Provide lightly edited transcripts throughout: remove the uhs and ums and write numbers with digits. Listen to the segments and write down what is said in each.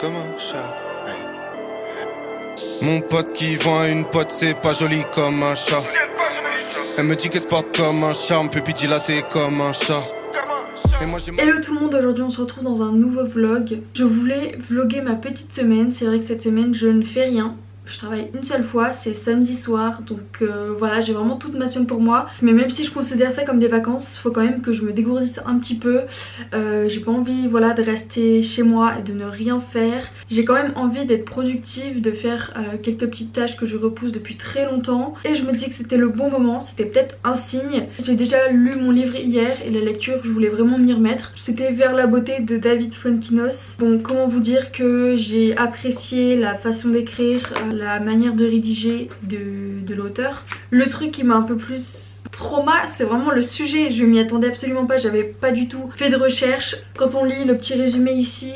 comme un chat. Mon pote qui vend à une pote, c'est pas joli comme un chat. Elle me dit qu'elle se porte comme un charme, pupille dilatée comme un chat. Hello tout le monde, aujourd'hui on se retrouve dans un nouveau vlog. Je voulais vlogger ma petite semaine, c'est vrai que cette semaine je ne fais rien. Je travaille une seule fois, c'est samedi soir, donc voilà, j'ai vraiment toute ma semaine pour moi. Mais même si je considère ça comme des vacances, il faut quand même que je me dégourdisse un petit peu. J'ai pas envie, voilà, de rester chez moi et de ne rien faire. J'ai quand même envie d'être productive, de faire quelques petites tâches que je repousse depuis très longtemps. Et je me disais que c'était le bon moment, c'était peut-être un signe. J'ai déjà lu mon livre hier et la lecture, je voulais vraiment m'y remettre. C'était Vers la beauté de David Fuenquinos. Bon, comment vous dire que j'ai apprécié la façon d'écrire, la manière de rédiger de l'auteur. Le truc qui m'a un peu plus trauma, c'est vraiment le sujet. Je m'y attendais absolument pas, j'avais pas du tout fait de recherche. Quand on lit le petit résumé ici,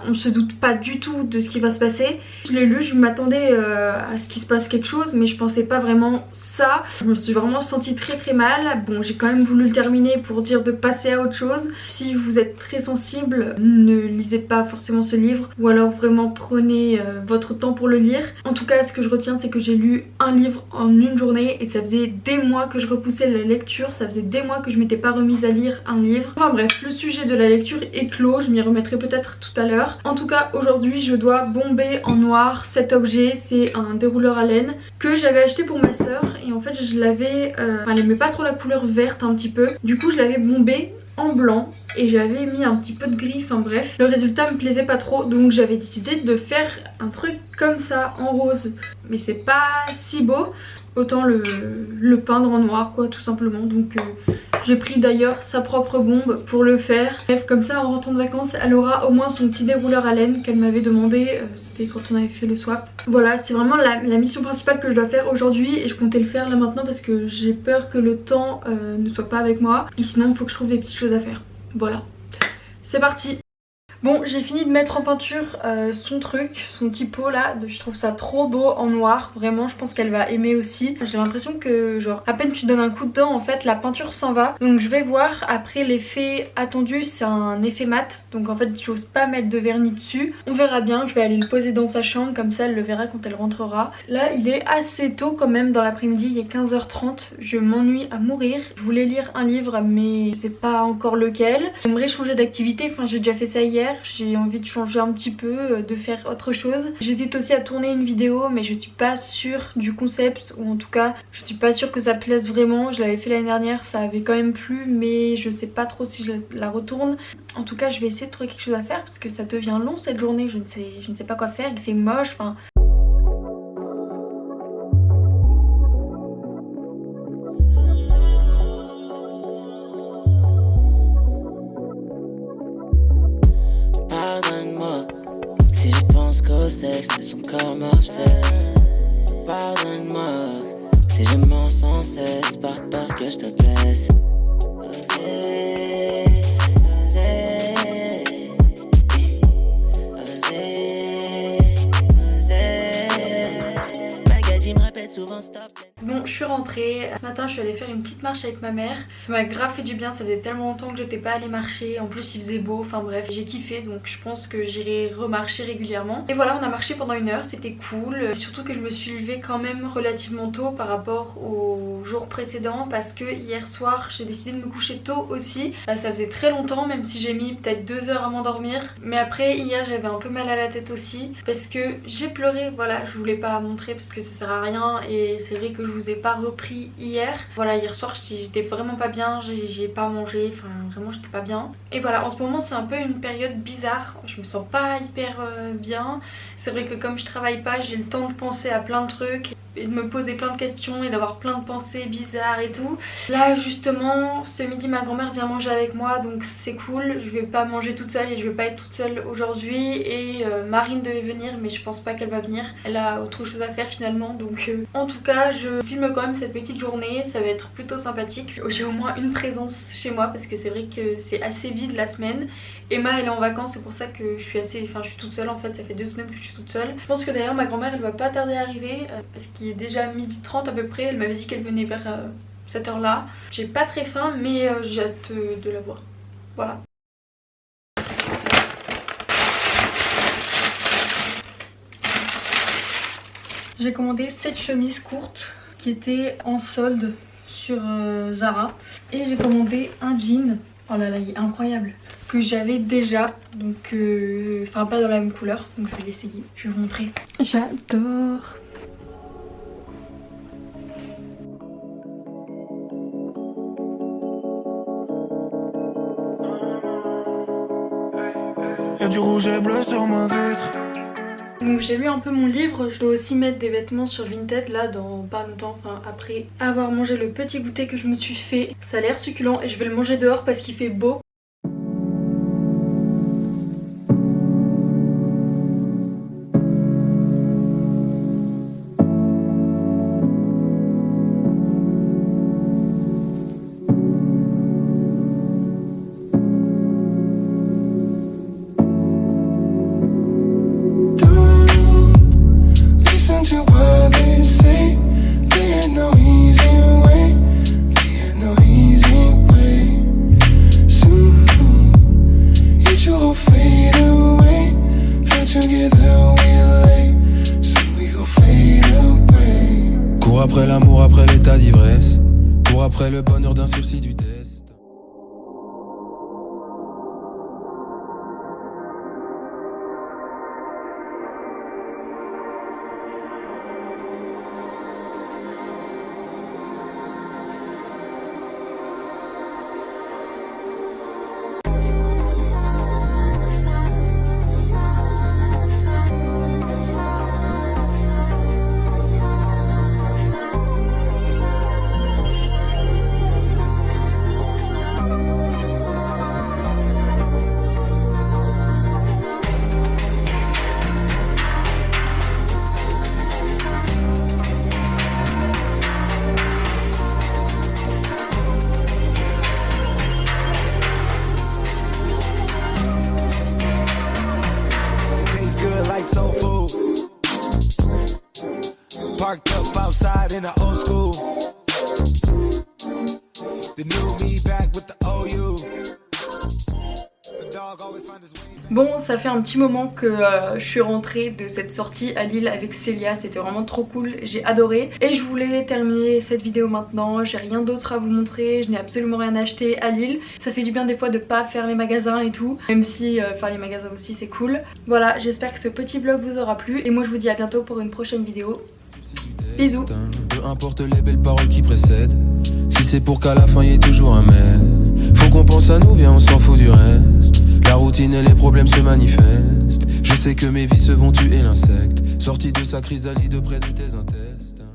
on se doute pas du tout de ce qui va se passer. Je l'ai lu, je m'attendais à ce qu'il se passe quelque chose, mais je pensais pas vraiment ça. Je me suis vraiment sentie très mal. Bon, j'ai quand même voulu le terminer pour dire de passer à autre chose. Si vous êtes très sensible, ne lisez pas forcément ce livre, ou alors vraiment prenez votre temps pour le lire. En tout cas, ce que je retiens, c'est que j'ai lu un livre en une journée et ça faisait des mois que je repoussais la lecture, ça faisait des mois que je m'étais pas remise à lire un livre. Enfin bref, le sujet de la lecture est clos, je m'y remettrai peut-être tout à l'heure. En tout cas, aujourd'hui je dois bomber en noir cet objet, c'est un dérouleur à laine que j'avais acheté pour ma soeur et en fait je l'avais, elle aimait pas trop la couleur verte un petit peu, du coup je l'avais bombé en blanc et j'avais mis un petit peu de gris, enfin bref, le résultat me plaisait pas trop, donc j'avais décidé de faire un truc comme ça en rose, mais c'est pas si beau. Autant le peindre en noir quoi, tout simplement. Donc j'ai pris d'ailleurs sa propre bombe pour le faire. Bref, comme ça en rentrant de vacances elle aura au moins son petit dérouleur à laine qu'elle m'avait demandé. C'était quand on avait fait le swap. Voilà, c'est vraiment la mission principale que je dois faire aujourd'hui. Et je comptais le faire là maintenant parce que j'ai peur que le temps ne soit pas avec moi. Et sinon il faut que je trouve des petites choses à faire. Voilà, c'est parti. Bon, j'ai fini de mettre en peinture son truc, son petit pot là, je trouve ça trop beau en noir, vraiment je pense qu'elle va aimer aussi. J'ai l'impression que genre à peine tu donnes un coup dedans en fait la peinture s'en va. Donc je vais voir, après l'effet attendu c'est un effet mat, donc en fait j'ose pas mettre de vernis dessus. On verra bien, je vais aller le poser dans sa chambre, comme ça elle le verra quand elle rentrera. Là il est assez tôt quand même dans l'après-midi, il est 15h30, je m'ennuie à mourir. Je voulais lire un livre mais je sais pas encore lequel. J'aimerais changer d'activité, enfin j'ai déjà fait ça hier. J'ai envie de changer un petit peu, de faire autre chose. J'hésite aussi à tourner une vidéo mais je suis pas sûre du concept, ou en tout cas je suis pas sûre que ça plaise vraiment. Je l'avais fait l'année dernière, ça avait quand même plu mais je sais pas trop si je la retourne. En tout cas je vais essayer de trouver quelque chose à faire parce que ça devient long cette journée, je ne sais pas quoi faire, il fait moche, enfin... Pardonne-moi si je pense qu'au sexe, mais son corps m'obsède. Pardonne-moi si je mens sans cesse par peur que je te blesse. Oser, oser, oser, oser. Magadie me répète souvent stop. Bon, je suis rentrée. Ce matin, je suis allée faire une petite marche avec ma mère. Ça m'a grave fait du bien, ça faisait tellement longtemps que j'étais pas allée marcher. En plus, il faisait beau, enfin bref, j'ai kiffé donc je pense que j'irai remarcher régulièrement. Et voilà, on a marché pendant 1 heure, c'était cool. Surtout que je me suis levée quand même relativement tôt par rapport au jour précédent parce que hier soir, j'ai décidé de me coucher tôt aussi. Ça faisait très longtemps, même si j'ai mis peut-être 2 heures à m'endormir. Mais après, hier, j'avais un peu mal à la tête aussi parce que j'ai pleuré. Voilà, je voulais pas montrer parce que ça sert à rien et c'est vrai que je vous ai pas repris hier. Voilà, hier soir j'étais vraiment pas bien, j'ai pas mangé, enfin vraiment j'étais pas bien. Et voilà, en ce moment c'est un peu une période bizarre, je me sens pas hyper bien. C'est vrai que comme je travaille pas, j'ai le temps de penser à plein de trucs et de me poser plein de questions et d'avoir plein de pensées bizarres et tout. Là justement, ce midi ma grand-mère vient manger avec moi donc c'est cool. Je vais pas manger toute seule et je vais pas être toute seule aujourd'hui. Et Marine devait venir mais je pense pas qu'elle va venir. Elle a autre chose à faire finalement donc en tout cas je filme quand même cette petite journée. Ça va être plutôt sympathique. J'ai au moins une présence chez moi parce que c'est vrai que c'est assez vide la semaine. Emma elle est en vacances, c'est pour ça que je suis je suis toute seule en fait, ça fait 2 semaines que je suis toute seule. Je pense que d'ailleurs ma grand-mère elle va pas tarder à arriver parce qu'il est déjà 12h30 à peu près, elle m'avait dit qu'elle venait vers cette heure là. J'ai pas très faim mais j'ai hâte de la voir. Voilà. J'ai commandé cette chemise courte qui était en solde sur Zara. Et j'ai commandé un jean, oh là là il est incroyable, que j'avais déjà, donc enfin pas dans la même couleur, donc je vais l'essayer, je vais vous montrer. J'adore. Y'a du rouge et bleu sur ma vitre. Donc j'ai lu un peu mon livre, je dois aussi mettre des vêtements sur Vinted là dans pas longtemps, enfin après avoir mangé le petit goûter que je me suis fait. Ça a l'air succulent et je vais le manger dehors parce qu'il fait beau. Cours après l'amour, après l'état d'ivresse. Cours après le bonheur d'un sursis du destin. Parked up outside in the old school. The new me back with the OU. The dog always find his way. Bon, ça fait un petit moment que je suis rentrée de cette sortie à Lille avec Célia, c'était vraiment trop cool, j'ai adoré. Et je voulais terminer cette vidéo maintenant, j'ai rien d'autre à vous montrer, je n'ai absolument rien acheté à Lille. Ça fait du bien des fois de pas faire les magasins et tout, même si faire les magasins aussi c'est cool. Voilà, j'espère que ce petit vlog vous aura plu et moi je vous dis à bientôt pour une prochaine vidéo. Bisous. Peu importe les belles paroles qui précèdent, si c'est pour qu'à la fin y ait toujours un mais. Faut qu'on pense à nous, viens on s'en fout du reste. La routine et les problèmes se manifestent. Je sais que mes vices vont tuer l'insecte. Sorti de sa chrysalide près de tes intestins.